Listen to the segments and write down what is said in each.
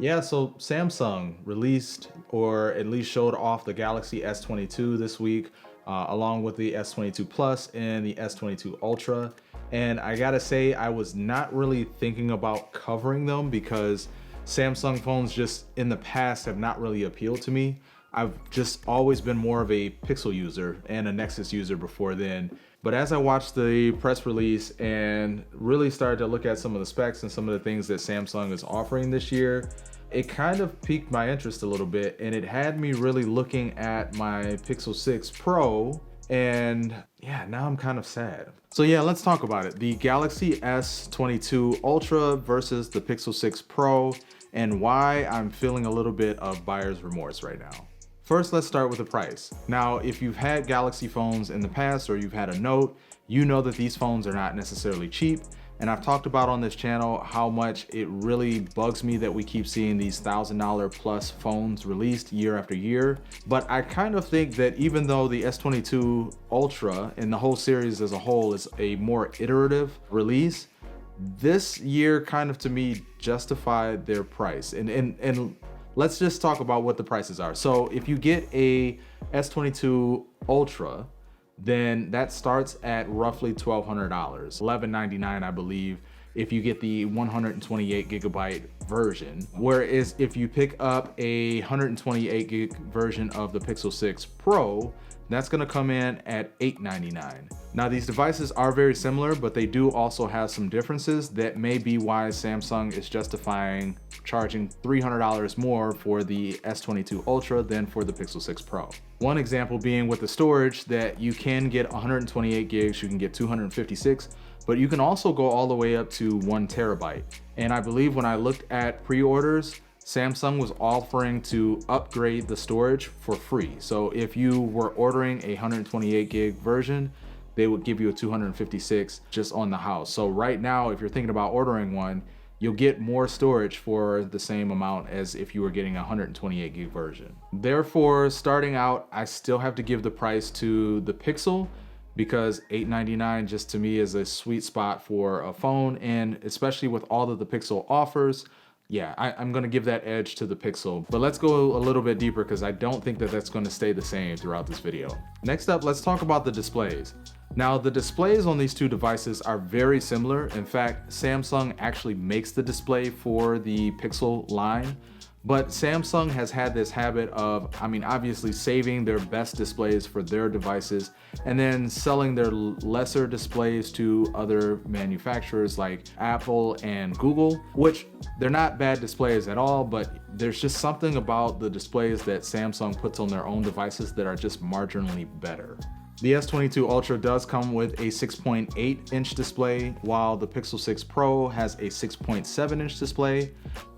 Yeah, so Samsung released or at least showed off the Galaxy S22 this week, along with the S22 Plus and the S22 Ultra. And I gotta say, I was not really thinking about covering them because Samsung phones just in the past have not really appealed to me. I've just always been more of a Pixel user and a Nexus user before then. But as I watched the press release and really started to look at some of the specs and some of the things that Samsung is offering this year, it kind of piqued my interest a little bit, and it had me really looking at my Pixel 6 Pro, and yeah, now I'm kind of sad. So yeah, let's talk about it. The Galaxy S22 Ultra versus the Pixel 6 Pro, and why I'm feeling a little bit of buyer's remorse right now. First, let's start with the price. Now, if you've had Galaxy phones in the past or you've had a Note, you know that these phones are not necessarily cheap. And I've talked about on this channel how much it really bugs me that we keep seeing these $1,000 plus phones released year after year. But I kind of think that even though the S22 Ultra and the whole series as a whole is a more iterative release, this year kind of to me justified their price. And let's just talk about what the prices are. So if you get a S22 Ultra, then that starts at roughly $1,200, $1,199 I believe, if you get the 128 gigabyte version. Whereas if you pick up a 128 gig version of the Pixel 6 Pro, that's gonna come in at $899. Now these devices are very similar, but they do also have some differences that may be why Samsung is justifying charging $300 more for the S22 Ultra than for the Pixel 6 Pro. One example being with the storage that you can get 128 gigs, you can get 256, but you can also go all the way up to 1 terabyte. And I believe when I looked at pre-orders, Samsung was offering to upgrade the storage for free. So if you were ordering a 128 gig version, they would give you a 256 just on the house. So right now, if you're thinking about ordering one, you'll get more storage for the same amount as if you were getting a 128 gig version. Therefore, starting out, I still have to give the price to the Pixel because $899 just to me is a sweet spot for a phone, and especially with all that the Pixel offers, yeah, I'm gonna give that edge to the Pixel. But let's go a little bit deeper because I don't think that that's gonna stay the same throughout this video. Next up, let's talk about the displays. Now, the displays on these two devices are very similar. In fact, Samsung actually makes the display for the Pixel line, but Samsung has had this habit of, obviously saving their best displays for their devices and then selling their lesser displays to other manufacturers like Apple and Google, which they're not bad displays at all, but there's just something about the displays that Samsung puts on their own devices that are just marginally better. The S22 Ultra does come with a 6.8 inch display, while the Pixel 6 Pro has a 6.7 inch display.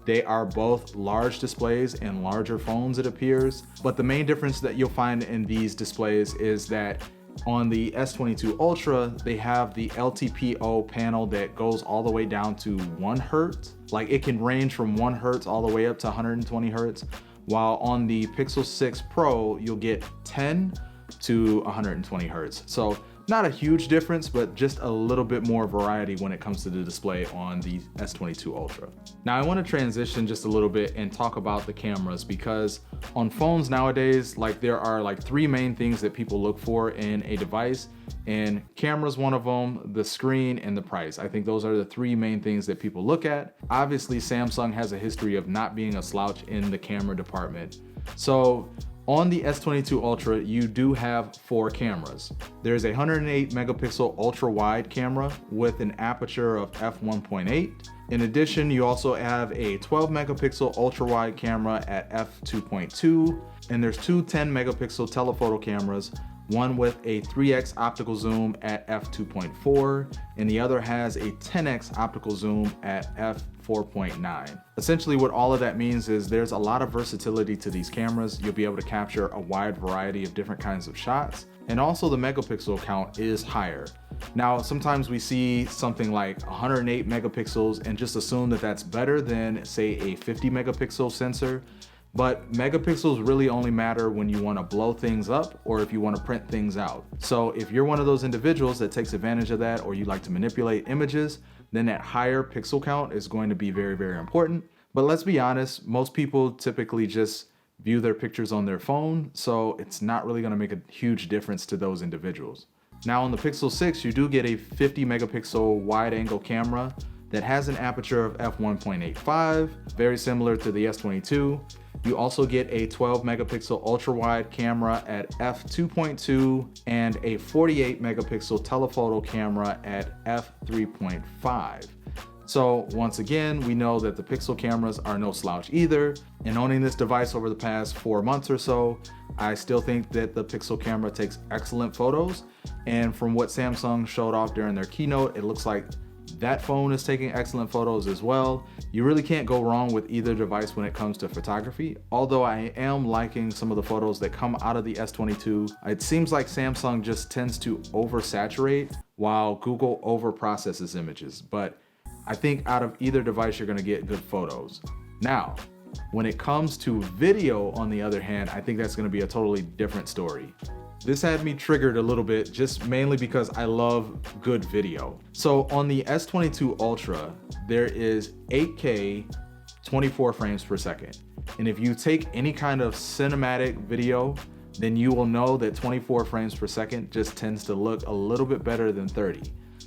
They are both large displays and larger phones, it appears. But the main difference that you'll find in these displays is that on the S22 Ultra, they have the LTPO panel that goes all the way down to 1 Hertz. Like it can range from 1 Hertz all the way up to 120 Hertz. While on the Pixel 6 Pro, you'll get 10 to 120 Hertz. So not a huge difference, but just a little bit more variety when it comes to the display on the S22 Ultra. Now I want to transition just a little bit and talk about the cameras, because on phones nowadays, there are 3 main things that people look for in a device, and camera's one of them, the screen, and the price. I think those are the 3 main things that people look at. Obviously, Samsung has a history of not being a slouch in the camera department. So on the S22 Ultra, you do have 4 cameras. There's a 108 megapixel ultra wide camera with an aperture of f1.8. In addition, you also have a 12 megapixel ultra wide camera at f2.2, and there's 2 10 megapixel telephoto cameras, one with a 3x optical zoom at f2.4, and the other has a 10x optical zoom at f4.9. Essentially what all of that means is there's a lot of versatility to these cameras. You'll be able to capture a wide variety of different kinds of shots, and also the megapixel count is higher. Now, sometimes we see something like 108 megapixels and just assume that that's better than, say, a 50 megapixel sensor. But megapixels really only matter when you want to blow things up or if you want to print things out. So if you're one of those individuals that takes advantage of that, or you like to manipulate images, then that higher pixel count is going to be very, very important. But let's be honest, most people typically just view their pictures on their phone, so it's not really gonna make a huge difference to those individuals. Now on the Pixel 6, you do get a 50 megapixel wide angle camera that has an aperture of f1.85, very similar to the S22. You also get a 12 megapixel ultra wide camera at f2.2 and a 48 megapixel telephoto camera at f3.5. So once again, we know that the Pixel cameras are no slouch either. And owning this device over the past 4 months or so, I still think that the Pixel camera takes excellent photos. And from what Samsung showed off during their keynote, it looks like that phone is taking excellent photos as well. You really can't go wrong with either device when it comes to photography. Although I am liking some of the photos that come out of the S22. It seems like Samsung just tends to oversaturate while Google overprocesses images. But I think out of either device, you're gonna get good photos. Now, when it comes to video, on the other hand, I think that's gonna be a totally different story. This had me triggered a little bit, just mainly because I love good video. So on the S22 Ultra, there is 8K 24 frames per second. And if you take any kind of cinematic video, then you will know that 24 frames per second just tends to look a little bit better than 30.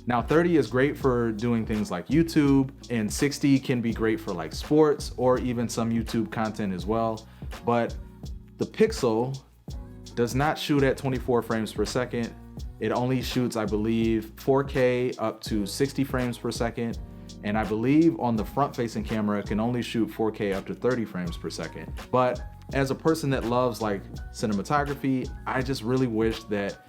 Now 30 is great for doing things like YouTube, and 60 can be great for like sports or even some YouTube content as well. But the Pixel does not shoot at 24 frames per second. It only shoots, I believe, 4K up to 60 frames per second. And I believe on the front-facing camera, it can only shoot 4K up to 30 frames per second. But as a person that loves like cinematography, I just really wish that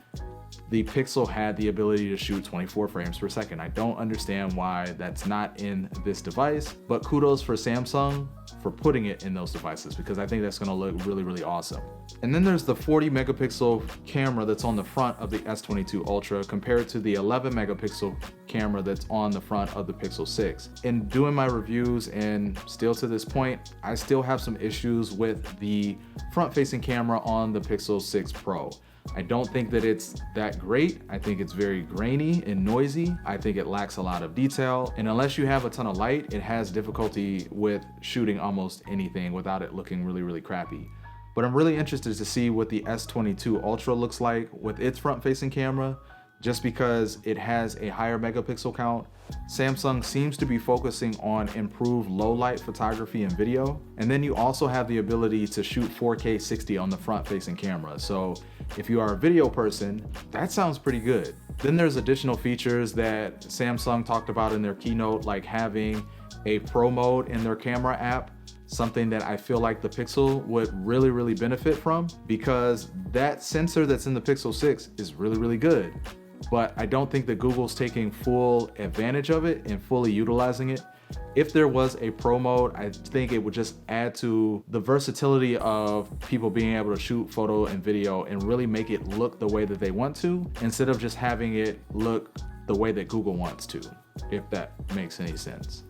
the Pixel had the ability to shoot 24 frames per second. I don't understand why that's not in this device, but kudos for Samsung for putting it in those devices, because I think that's gonna look really, really awesome. And then there's the 40 megapixel camera that's on the front of the S22 Ultra compared to the 11 megapixel camera that's on the front of the Pixel 6. In doing my reviews, and still to this point, I still have some issues with the front-facing camera on the Pixel 6 Pro. I don't think that it's that great. I think it's very grainy and noisy. I think it lacks a lot of detail. And unless you have a ton of light, it has difficulty with shooting almost anything without it looking really, really crappy. But I'm really interested to see what the S22 Ultra looks like with its front-facing camera, just because it has a higher megapixel count. Samsung seems to be focusing on improved low light photography and video. And then you also have the ability to shoot 4K 60 on the front facing camera. So if you are a video person, that sounds pretty good. Then there's additional features that Samsung talked about in their keynote, like having a pro mode in their camera app, something that I feel like the Pixel would really, really benefit from, because that sensor that's in the Pixel 6 is really, really good. But I don't think that Google's taking full advantage of it and fully utilizing it. If there was a pro mode, I think it would just add to the versatility of people being able to shoot photo and video and really make it look the way that they want to, instead of just having it look the way that Google wants to, if that makes any sense.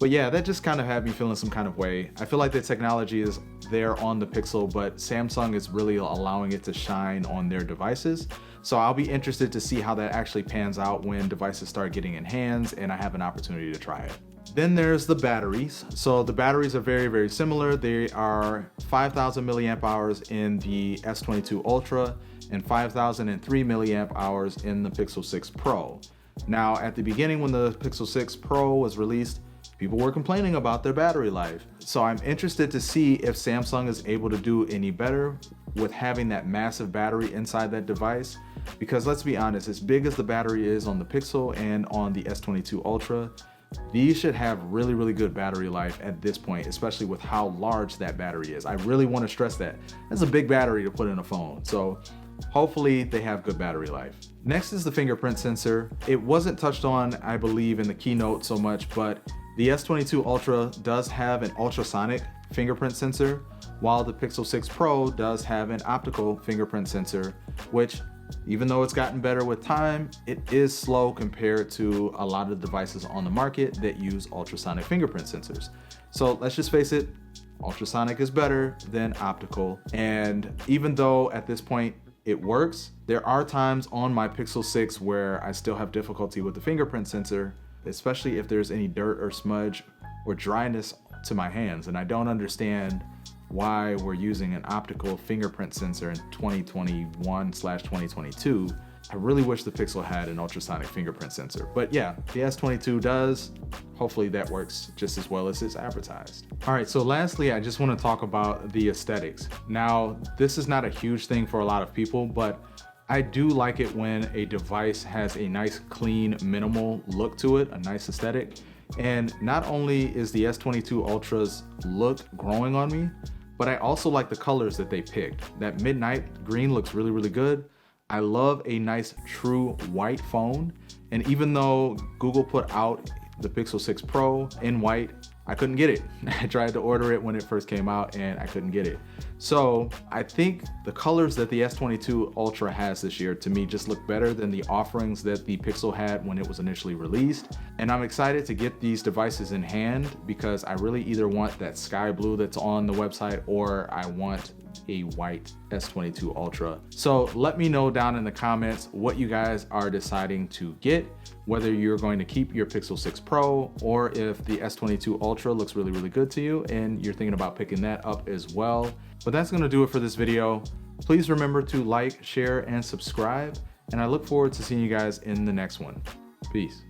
But yeah, that just kind of had me feeling some kind of way. I feel like the technology is there on the Pixel, but Samsung is really allowing it to shine on their devices. So I'll be interested to see how that actually pans out when devices start getting in hands and I have an opportunity to try it. Then there's the batteries. So the batteries are very, very similar. They are 5,000 milliamp hours in the S22 Ultra and 5,003 milliamp hours in the Pixel 6 Pro. Now, at the beginning when the Pixel 6 Pro was released, people were complaining about their battery life. So I'm interested to see if Samsung is able to do any better with having that massive battery inside that device. Because let's be honest, as big as the battery is on the Pixel and on the S22 Ultra, these should have really, really good battery life at this point, especially with how large that battery is. I really want to stress that. That's a big battery to put in a phone. So hopefully they have good battery life. Next is the fingerprint sensor. It wasn't touched on, I believe, in the keynote so much, but the S22 Ultra does have an ultrasonic fingerprint sensor, while the Pixel 6 Pro does have an optical fingerprint sensor, which, even though it's gotten better with time, it is slow compared to a lot of the devices on the market that use ultrasonic fingerprint sensors. So let's just face it, ultrasonic is better than optical. And even though at this point it works, there are times on my Pixel 6 where I still have difficulty with the fingerprint sensor, especially if there's any dirt or smudge or dryness to my hands, and I don't understand why we're using an optical fingerprint sensor in 2021/2022. I really wish the Pixel had an ultrasonic fingerprint sensor, but yeah, the S22 does. Hopefully that works just as well as it's advertised. All right, so lastly, I just want to talk about the aesthetics. Now, this is not a huge thing for a lot of people, but I do like it when a device has a nice, clean, minimal look to it, a nice aesthetic. And not only is the S22 Ultra's look growing on me, but I also like the colors that they picked. That midnight green looks really, really good. I love a nice true white phone. And even though Google put out the Pixel 6 Pro in white, I couldn't get it. I tried to order it when it first came out and I couldn't get it. So I think the colors that the S22 Ultra has this year to me just look better than the offerings that the Pixel had when it was initially released. And I'm excited to get these devices in hand because I really either want that sky blue that's on the website or I want a white S22 Ultra. So let me know down in the comments what you guys are deciding to get, whether you're going to keep your Pixel 6 Pro or if the S22 Ultra looks really, really good to you and you're thinking about picking that up as well. But that's gonna do it for this video. Please remember to like, share, and subscribe, and I look forward to seeing you guys in the next one. Peace.